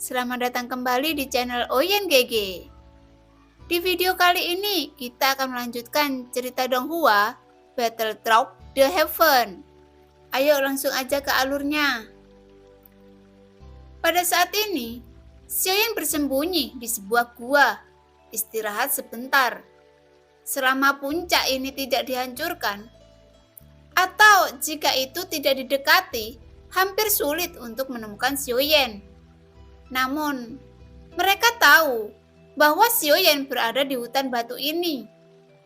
Selamat datang kembali di channel Oyen GG. Di video kali ini kita akan melanjutkan cerita Donghua, Battle Trout the Heaven. Ayo langsung aja ke alurnya. Pada saat ini, Xiaoyan bersembunyi di sebuah gua, istirahat sebentar. Selama puncak ini tidak dihancurkan, atau jika itu tidak didekati, hampir sulit untuk menemukan Xiaoyan. Namun, mereka tahu bahwa Xiaoyan berada di hutan batu ini,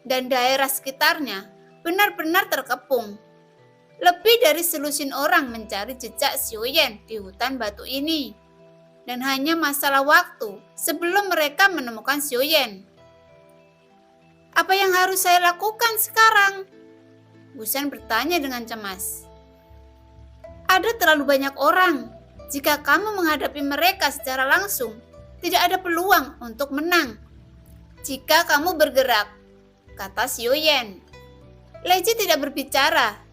dan daerah sekitarnya benar-benar terkepung. Lebih dari selusin orang mencari jejak Xiaoyan di hutan batu ini, dan hanya masalah waktu sebelum mereka menemukan Xiaoyan. Apa yang harus saya lakukan sekarang? Wusan bertanya dengan cemas. Ada terlalu banyak orang. Jika kamu menghadapi mereka secara langsung, tidak ada peluang untuk menang. Jika kamu bergerak, kata Xiaoyan. Leji tidak berbicara.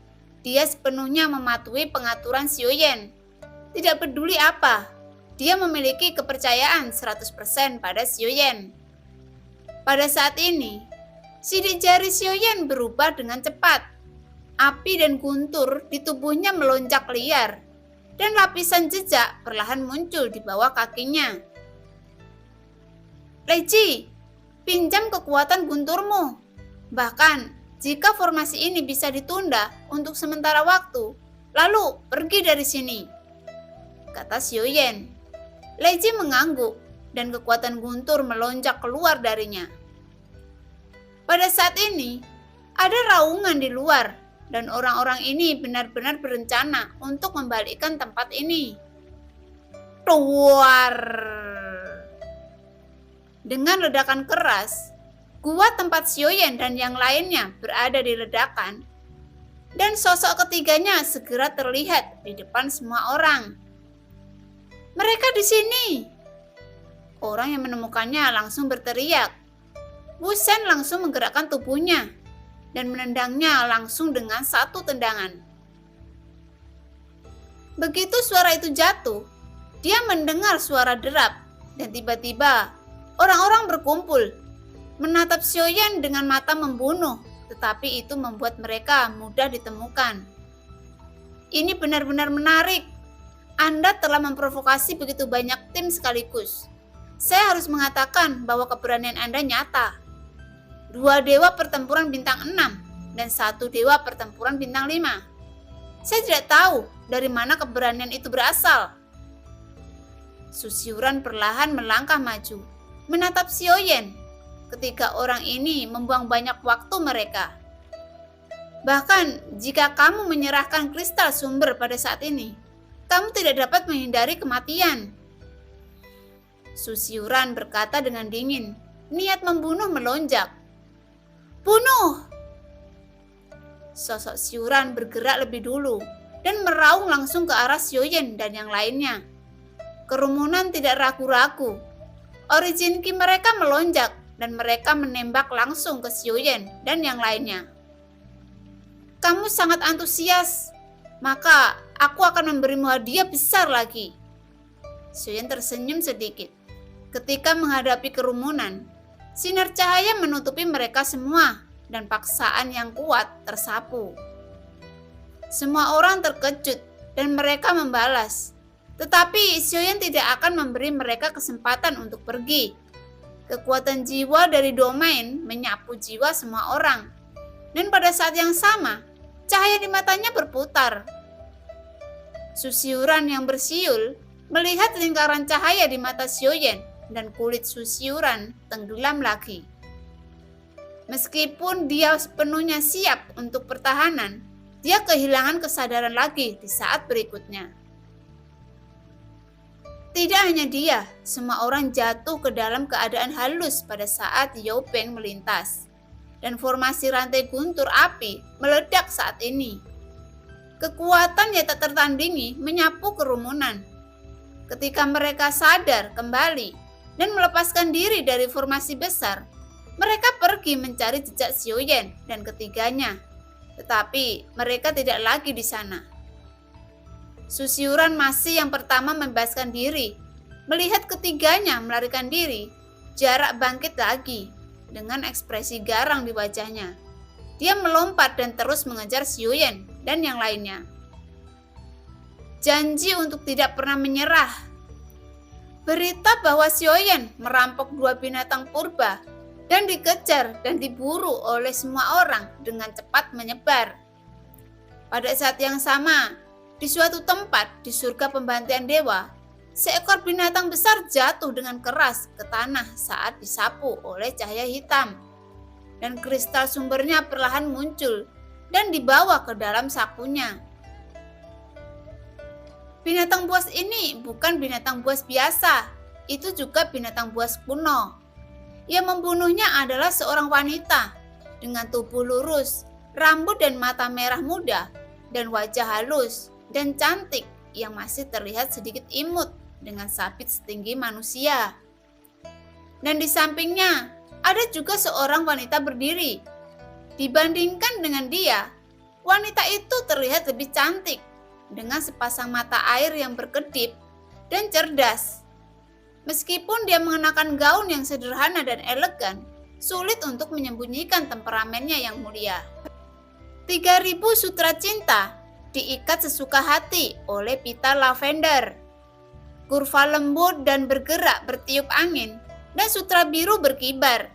Dia sepenuhnya mematuhi pengaturan Xiaoyan. Tidak peduli apa, dia memiliki kepercayaan 100% pada Xiaoyan. Pada saat ini, sidik jari Xiaoyan berubah dengan cepat. Api dan guntur di tubuhnya melonjak liar, dan lapisan jejak perlahan muncul di bawah kakinya. Leji, pinjam kekuatan gunturmu. Bahkan, jika formasi ini bisa ditunda untuk sementara waktu, lalu pergi dari sini, kata Xiaoyan. Leji mengangguk, dan kekuatan guntur melonjak keluar darinya. Pada saat ini, ada raungan di luar, dan orang-orang ini benar-benar berencana untuk membalikkan tempat ini. Keluar! Dengan ledakan keras, gua tempat Xiaoyan dan yang lainnya berada di ledakan, dan sosok ketiganya segera terlihat di depan semua orang. Mereka di sini! Orang yang menemukannya langsung berteriak. Wusan langsung menggerakkan tubuhnya dan menendangnya langsung dengan satu tendangan. Begitu suara itu jatuh, dia mendengar suara derap, dan tiba-tiba orang-orang berkumpul, menatap Xiaoyan dengan mata membunuh, tetapi itu membuat mereka mudah ditemukan. Ini benar-benar menarik. Anda telah memprovokasi begitu banyak tim sekaligus. Saya harus mengatakan bahwa keberanian Anda nyata. 2 dewa pertempuran bintang 6 dan 1 dewa pertempuran bintang 5. Saya tidak tahu dari mana keberanian itu berasal. Susiuran perlahan melangkah maju, menatap Xiaoyan. Ketiga orang ini membuang banyak waktu mereka. Bahkan jika kamu menyerahkan kristal sumber pada saat ini, kamu tidak dapat menghindari kematian. Susiuran berkata dengan dingin, niat membunuh melonjak. Bunuh! Sosok Xiaoyan bergerak lebih dulu dan meraung langsung ke arah Xiaoyan dan yang lainnya. Kerumunan tidak ragu-ragu. Origin Ki mereka melonjak dan mereka menembak langsung ke Xiaoyan dan yang lainnya. Kamu sangat antusias, maka aku akan memberimu hadiah besar lagi. Xiaoyan tersenyum sedikit. Ketika menghadapi kerumunan, sinar cahaya menutupi mereka semua dan paksaan yang kuat tersapu. Semua orang terkejut dan mereka membalas. Tetapi Xiaoyan tidak akan memberi mereka kesempatan untuk pergi. Kekuatan jiwa dari domain menyapu jiwa semua orang. Dan pada saat yang sama, cahaya di matanya berputar. Susiuran yang bersiul melihat lingkaran cahaya di mata Xiaoyan dan kulit Susiuran tenggelam lagi. Meskipun dia sepenuhnya siap untuk pertahanan, dia kehilangan kesadaran lagi di saat berikutnya. Tidak hanya dia, semua orang jatuh ke dalam keadaan halus pada saat Yao Peng melintas, dan formasi rantai guntur api meledak saat ini. Kekuatan yang tak tertandingi menyapu kerumunan. Ketika mereka sadar kembali dan melepaskan diri dari formasi besar, mereka pergi mencari jejak Xiaoyan dan ketiganya, tetapi mereka tidak lagi di sana. Susiuran masih yang pertama membebaskan diri, Melihat ketiganya melarikan diri, Jarak bangkit lagi dengan ekspresi garang di wajahnya. Dia melompat dan terus mengejar Xiuyan dan yang lainnya. Janji untuk tidak pernah menyerah. Berita bahwa Xiuyan merampok 2 binatang purba dan dikejar dan diburu oleh semua orang dengan cepat menyebar. Pada saat yang sama, di suatu tempat di surga pembantaian dewa, seekor binatang besar jatuh dengan keras ke tanah saat disapu oleh cahaya hitam. Dan kristal sumbernya perlahan muncul dan dibawa ke dalam sakunya. Binatang buas ini bukan binatang buas biasa, itu juga binatang buas kuno. Yang membunuhnya adalah seorang wanita dengan tubuh lurus, rambut dan mata merah muda, dan wajah halus dan cantik yang masih terlihat sedikit imut dengan sabit setinggi manusia. Dan di sampingnya ada juga seorang wanita berdiri. Dibandingkan dengan dia, wanita itu terlihat lebih cantik dengan sepasang mata air yang berkedip dan cerdas. Meskipun dia mengenakan gaun yang sederhana dan elegan, sulit untuk menyembunyikan temperamennya yang mulia. 3.000 sutra cinta diikat sesuka hati oleh pita lavender. Kurva lembut dan bergerak bertiup angin, dan sutra biru berkibar,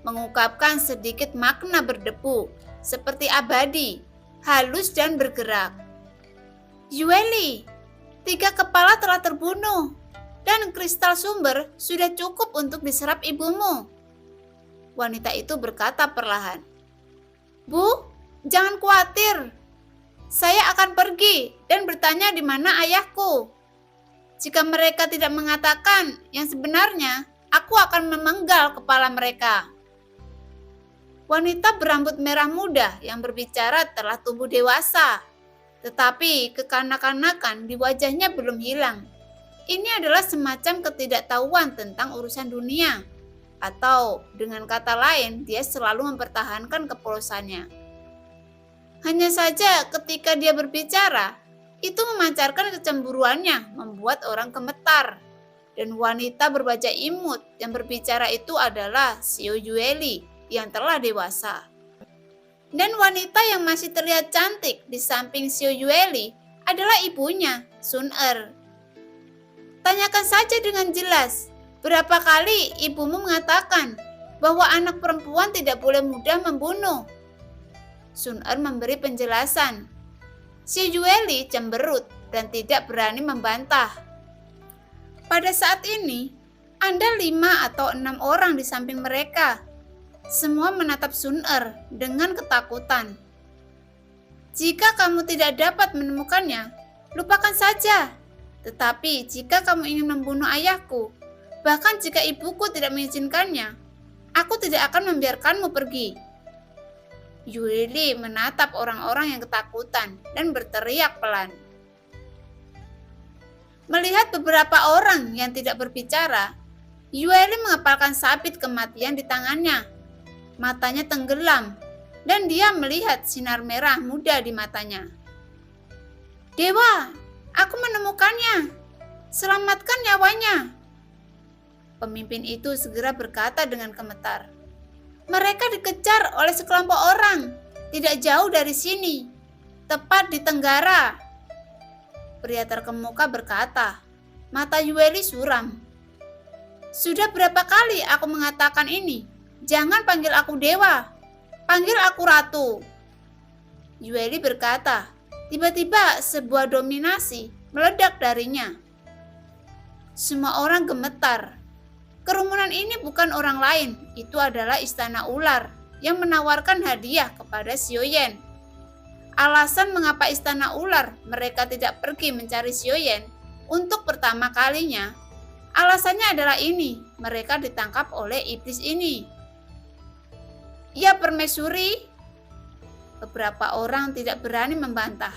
mengungkapkan sedikit makna berdebu, seperti abadi, halus dan bergerak. Yueli, 3 kepala telah terbunuh, dan kristal sumber sudah cukup untuk diserap ibumu. Wanita itu berkata perlahan. Bu, jangan khawatir. Saya akan pergi dan bertanya di mana ayahku. Jika mereka tidak mengatakan yang sebenarnya, aku akan memenggal kepala mereka. Wanita berambut merah muda yang berbicara telah tumbuh dewasa, tetapi kekanak-kanakan di wajahnya belum hilang. Ini adalah semacam ketidaktahuan tentang urusan dunia, atau dengan kata lain, dia selalu mempertahankan kepolosannya. Hanya saja ketika dia berbicara, itu memancarkan kecemburuannya, membuat orang gemetar. Dan wanita berbaju imut yang berbicara itu adalah Xiao Yueli yang telah dewasa. Dan wanita yang masih terlihat cantik di samping Xiao Yueli adalah ibunya, Sun Er. Tanyakan saja dengan jelas, berapa kali ibumu mengatakan bahwa anak perempuan tidak boleh mudah membunuh? Sun Er memberi penjelasan. Xiao Yueli cemberut dan tidak berani membantah. Pada saat ini, ada 5 atau 6 orang di samping mereka. Semua menatap Sun Er dengan ketakutan. Jika kamu tidak dapat menemukannya, lupakan saja. Tetapi jika kamu ingin membunuh ayahku, bahkan jika ibuku tidak mengizinkannya, aku tidak akan membiarkanmu pergi. Yueli menatap orang-orang yang ketakutan dan berteriak pelan. Melihat beberapa orang yang tidak berbicara, Yueli mengepalkan sabit kematian di tangannya. Matanya tenggelam, dan dia melihat sinar merah muda di matanya. Dewa, aku menemukannya. Selamatkan nyawanya. Pemimpin itu segera berkata dengan gemetar. Mereka dikejar oleh sekelompok orang, tidak jauh dari sini, tepat di Tenggara. Pria terkemuka berkata, mata Yueli suram. Sudah berapa kali aku mengatakan ini? Jangan panggil aku dewa, panggil aku ratu. Yueli berkata, tiba-tiba sebuah dominasi meledak darinya. Semua orang gemetar. Kerumunan ini bukan orang lain, itu adalah istana ular yang menawarkan hadiah kepada Xiuyan. Alasan mengapa istana ular mereka tidak pergi mencari Xiuyan untuk pertama kalinya, alasannya adalah ini, mereka ditangkap oleh iblis ini. Ya permaisuri, beberapa orang tidak berani membantah.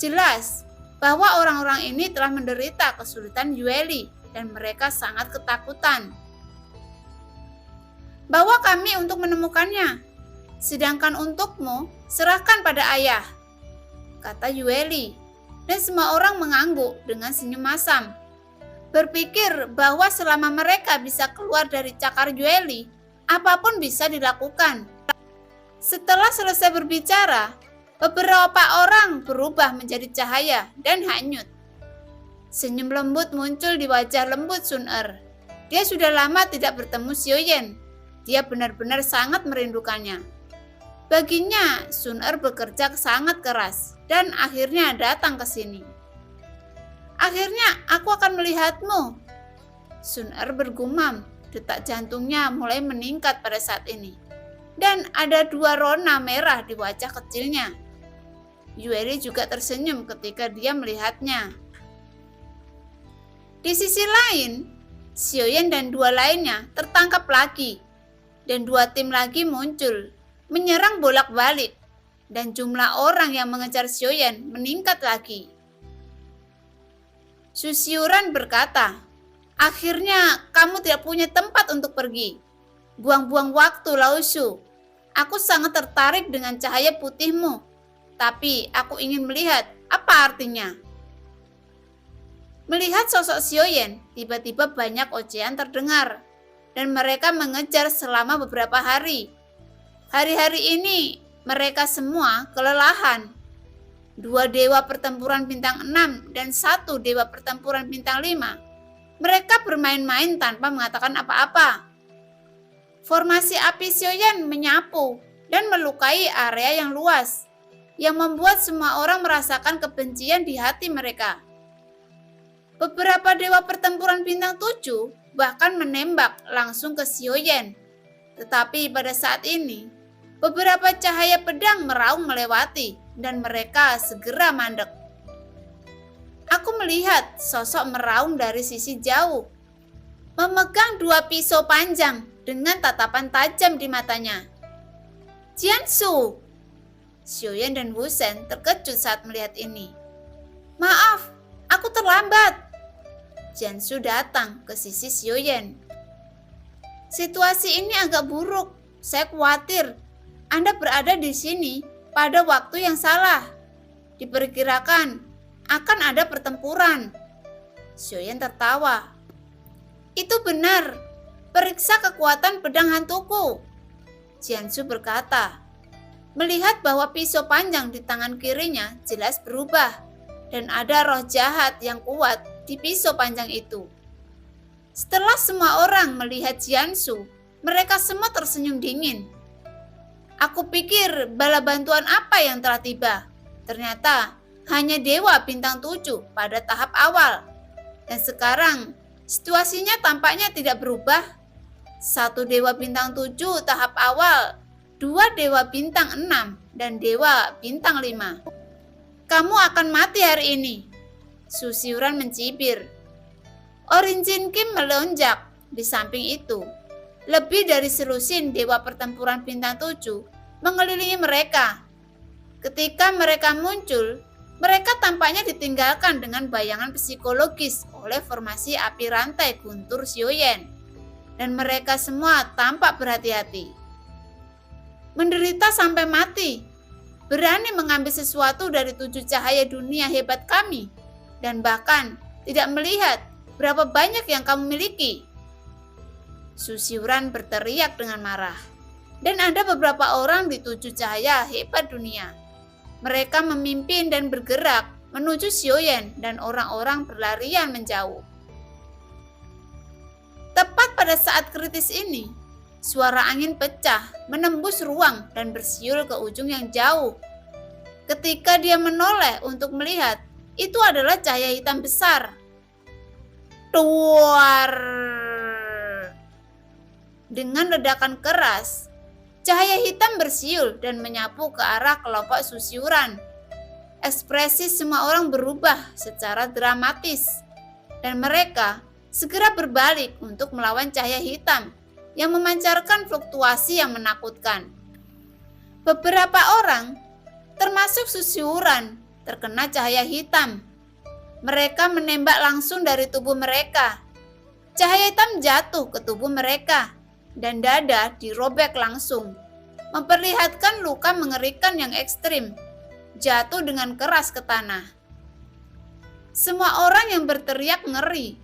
Jelas bahwa orang-orang ini telah menderita kesulitan Yueli dan mereka sangat ketakutan. Bawa kami untuk menemukannya, sedangkan untukmu serahkan pada ayah, kata Yueli, dan semua orang mengangguk dengan senyum masam. berpikir bahwa selama mereka bisa keluar dari cakar Yueli, apapun bisa dilakukan. Setelah selesai berbicara, beberapa orang berubah menjadi cahaya dan hanyut. Senyum lembut muncul di wajah lembut Sun Er. Dia sudah lama tidak bertemu Xiaoyan. Dia benar-benar sangat merindukannya. Baginya, Sun Er bekerja sangat keras dan akhirnya datang ke sini. Akhirnya aku akan melihatmu. Sun Er bergumam, detak jantungnya mulai meningkat pada saat ini. Dan ada 2 rona merah di wajah kecilnya. Yueli juga tersenyum ketika dia melihatnya. Di sisi lain, Xiaoyan dan 2 lainnya tertangkap lagi. Dan 2 tim lagi muncul, menyerang bolak-balik. Dan jumlah orang yang mengejar Xiaoyan meningkat lagi. Su Xiuran berkata, "Akhirnya kamu tidak punya tempat untuk pergi. Buang-buang waktu, Lao Shu. Aku sangat tertarik dengan cahaya putihmu. Tapi aku ingin melihat apa artinya." Melihat sosok Xiaoyan, tiba-tiba banyak ocehan terdengar. Dan mereka mengejar selama beberapa hari. Hari-hari ini mereka semua kelelahan. 2 dewa pertempuran bintang 6 dan 1 dewa pertempuran bintang 5. Mereka bermain-main tanpa mengatakan apa-apa. Formasi api Xiaoyan menyapu dan melukai area yang luas, yang membuat semua orang merasakan kebencian di hati mereka. Beberapa dewa pertempuran bintang 7 bahkan menembak langsung ke Xiaoyan. Tetapi pada saat ini, beberapa cahaya pedang meraung melewati dan mereka segera mandek. Aku melihat sosok meraung dari sisi jauh, memegang 2 pisau panjang dengan tatapan tajam di matanya. Jiansu! Xiaoyan dan Wu Shen terkejut saat melihat ini. Maaf, aku terlambat. Jiansu datang ke sisi Xiaoyan. Situasi ini agak buruk. Saya khawatir Anda berada di sini pada waktu yang salah. Diperkirakan akan ada pertempuran. Xiaoyan tertawa. Itu benar. Periksa kekuatan pedang hantuku. Jiansu berkata. Melihat bahwa pisau panjang di tangan kirinya jelas berubah. Dan ada roh jahat yang kuat di pisau panjang itu. Setelah semua orang melihat Jiansu, mereka semua tersenyum dingin. Aku pikir bala bantuan apa yang telah tiba. Ternyata hanya dewa bintang 7 pada tahap awal. Dan sekarang situasinya tampaknya tidak berubah. 1 dewa bintang 7 tahap awal, 2 dewa bintang 6, dan dewa bintang 5. Kamu akan mati hari ini. Su Xiuran mencibir. Orin Jin Kim melonjak di samping itu. Lebih dari selusin dewa pertempuran bintang 7 mengelilingi mereka. Ketika mereka muncul, mereka tampaknya ditinggalkan dengan bayangan psikologis oleh formasi api rantai guntur Xiaoyan. Dan mereka semua tampak berhati-hati. Menderita sampai mati. Berani mengambil sesuatu dari 7 cahaya dunia hebat kami. Dan bahkan tidak melihat berapa banyak yang kamu miliki. Su Xiuran berteriak dengan marah. Dan ada beberapa orang di 7 cahaya hebat dunia. Mereka memimpin dan bergerak menuju Xiaoyan dan orang-orang berlarian menjauh. Tepat pada saat kritis ini, suara angin pecah menembus ruang dan bersiul ke ujung yang jauh. Ketika dia menoleh untuk melihat, itu adalah cahaya hitam besar. Tuar! Dengan ledakan keras, cahaya hitam bersiul dan menyapu ke arah kelompok Su Xiuran. Ekspresi semua orang berubah secara dramatis, dan mereka segera berbalik untuk melawan cahaya hitam yang memancarkan fluktuasi yang menakutkan. Beberapa orang, termasuk Su Xiuran, terkena cahaya hitam. Mereka menembak langsung dari tubuh mereka. Cahaya hitam jatuh ke tubuh mereka, dan dada dirobek langsung, memperlihatkan luka mengerikan yang ekstrim, jatuh dengan keras ke tanah. Semua orang yang berteriak ngeri,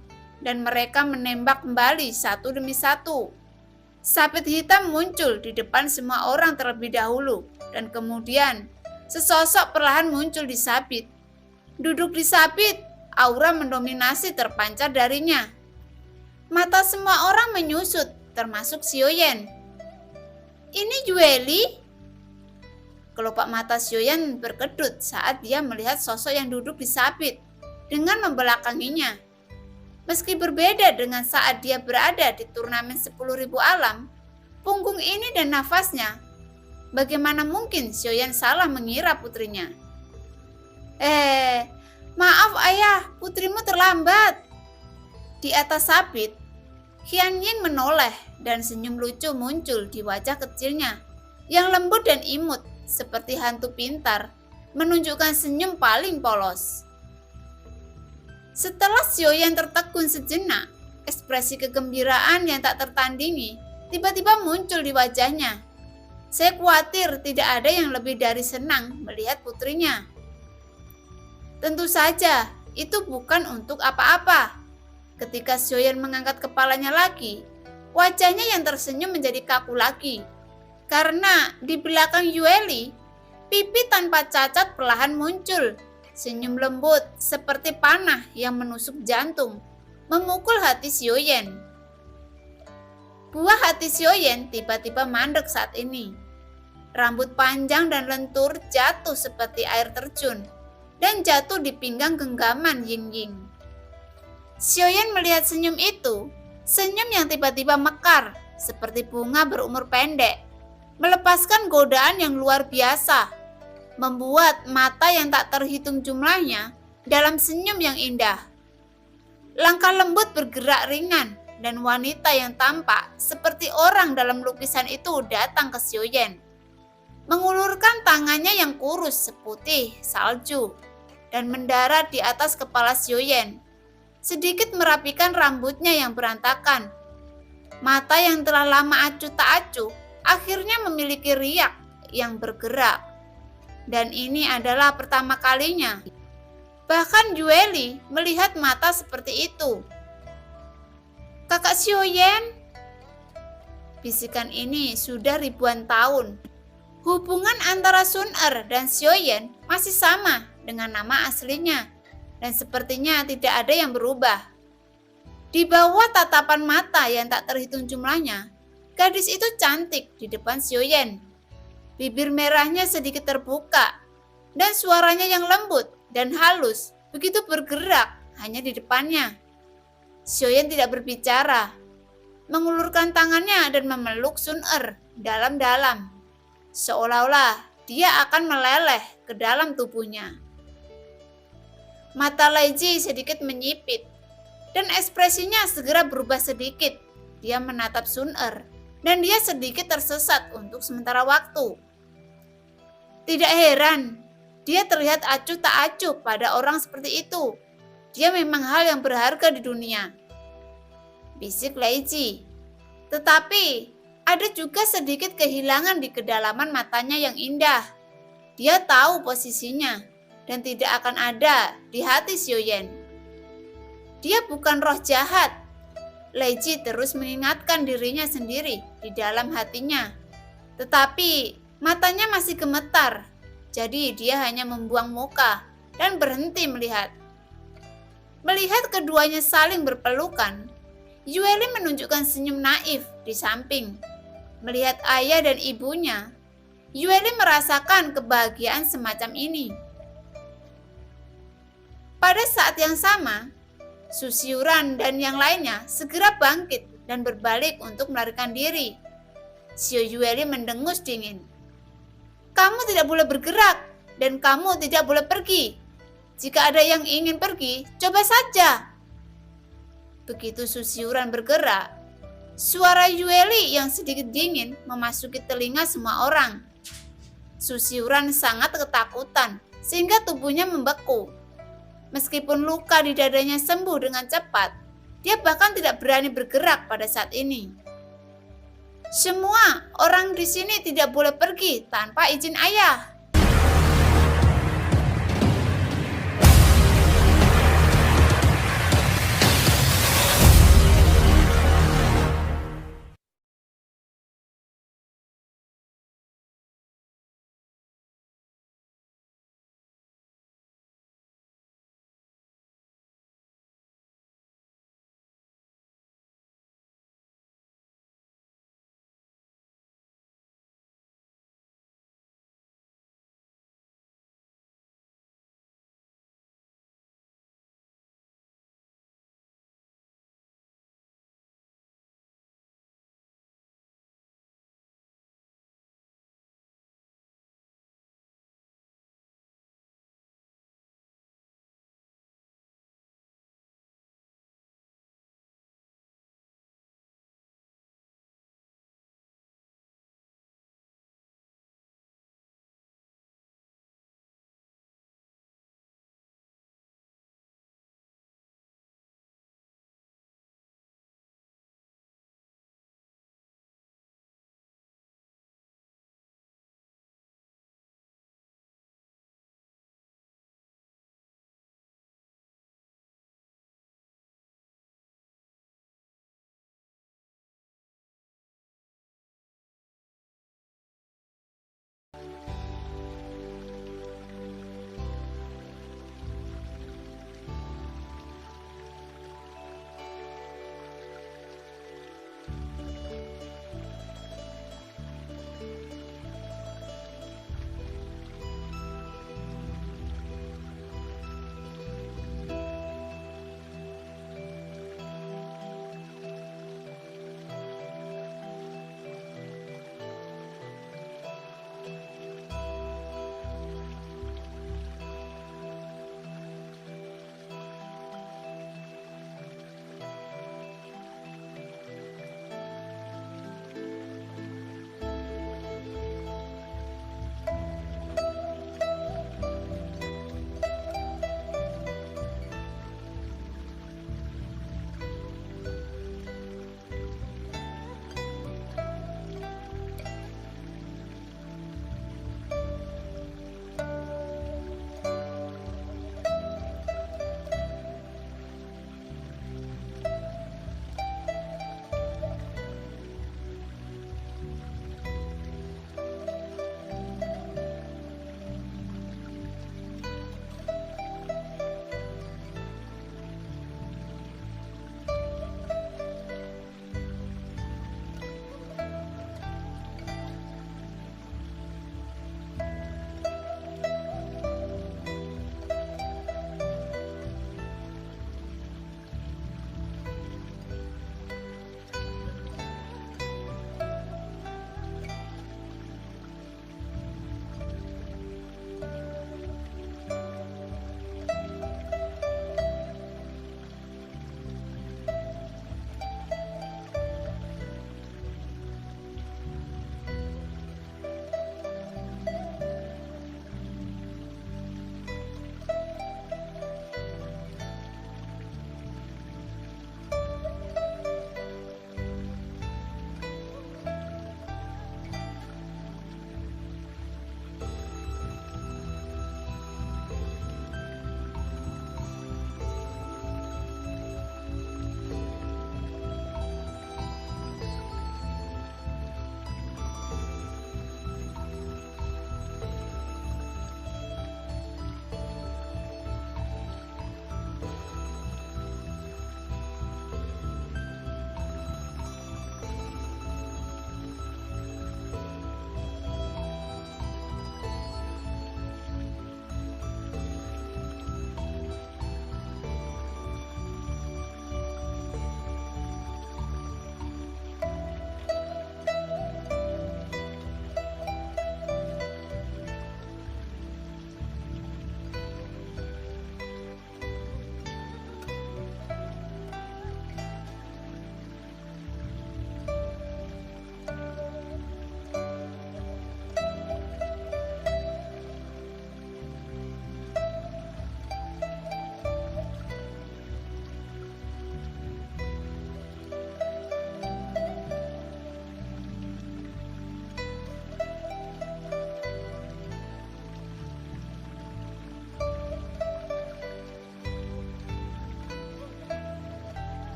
dan mereka menembak kembali satu demi satu. Sabit hitam muncul di depan semua orang terlebih dahulu, dan kemudian sesosok perlahan muncul di sabit. Duduk di sabit, aura mendominasi terpancar darinya. Mata semua orang menyusut, termasuk Xiaoyan. "Ini Yueli?" Kelopak mata Xiaoyan berkedut saat dia melihat sosok yang duduk di sabit dengan membelakanginya. Meski berbeda dengan saat dia berada di turnamen 10.000 alam, punggung ini dan nafasnya, bagaimana mungkin Xiaoyan salah mengira putrinya? Maaf ayah, putrimu terlambat." Di atas sabit, Qian Ying menoleh dan senyum lucu muncul di wajah kecilnya yang lembut dan imut seperti hantu pintar, menunjukkan senyum paling polos. Setelah Xiaoyan tertegun sejenak, ekspresi kegembiraan yang tak tertandingi tiba-tiba muncul di wajahnya. "Saya khawatir tidak ada yang lebih dari senang melihat putrinya." Tentu saja, itu bukan untuk apa-apa. Ketika Xiaoyan mengangkat kepalanya lagi, wajahnya yang tersenyum menjadi kaku lagi. Karena di belakang Yueli, pipi tanpa cacat perlahan muncul. Senyum lembut seperti panah yang menusuk jantung, memukul hati Xiaoyan. Buah hati Xiaoyan tiba-tiba mandek saat ini. Rambut panjang dan lentur jatuh seperti air terjun dan jatuh di pinggang genggaman Ying-Ying. Xiaoyan melihat senyum itu, senyum yang tiba-tiba mekar seperti bunga berumur pendek, melepaskan godaan yang luar biasa, membuat mata yang tak terhitung jumlahnya dalam senyum yang indah. Langkah lembut bergerak ringan dan wanita yang tampak seperti orang dalam lukisan itu datang ke Xiaoyan. Mengulurkan tangannya yang kurus seputih salju dan mendarat di atas kepala Xiaoyan, sedikit merapikan rambutnya yang berantakan. Mata yang telah lama acuh tak acuh akhirnya memiliki riak yang bergerak. Dan ini adalah pertama kalinya. Bahkan Yueli melihat mata seperti itu. "Kakak Xiaoyan?" Bisikan ini sudah ribuan tahun. Hubungan antara Sun Er dan Xiaoyan masih sama dengan nama aslinya, dan sepertinya tidak ada yang berubah. Di bawah tatapan mata yang tak terhitung jumlahnya, gadis itu cantik di depan Xiaoyan. Bibir merahnya sedikit terbuka, dan suaranya yang lembut dan halus begitu bergerak hanya di depannya. Xiaoyan tidak berbicara, mengulurkan tangannya dan memeluk Sun Er dalam-dalam, seolah-olah dia akan meleleh ke dalam tubuhnya. Mata Lei Ji sedikit menyipit, dan ekspresinya segera berubah sedikit. Dia menatap Sun Er, dan dia sedikit tersesat untuk sementara waktu. Tidak heran, dia terlihat acuh tak acuh pada orang seperti itu. Dia memang hal yang berharga di dunia, bisik Lei Ji. Tetapi ada juga sedikit kehilangan di kedalaman matanya yang indah. Dia tahu posisinya dan tidak akan ada di hati Xiaoyan. Dia bukan roh jahat. Lei Ji terus mengingatkan dirinya sendiri di dalam hatinya. Tetapi matanya masih gemetar, jadi dia hanya membuang muka dan berhenti melihat. Melihat keduanya saling berpelukan, Yueli menunjukkan senyum naif di samping. Melihat ayah dan ibunya, Yueli merasakan kebahagiaan semacam ini. Pada saat yang sama, Susiuran dan yang lainnya segera bangkit dan berbalik untuk melarikan diri. Xiao Yueli mendengus dingin. "Kamu tidak boleh bergerak dan kamu tidak boleh pergi. Jika ada yang ingin pergi, coba saja." Begitu Susiuran bergerak, suara Yueli yang sedikit dingin memasuki telinga semua orang. Susiuran sangat ketakutan sehingga tubuhnya membeku. Meskipun luka di dadanya sembuh dengan cepat, dia bahkan tidak berani bergerak pada saat ini. "Semua orang di sini tidak boleh pergi tanpa izin ayah."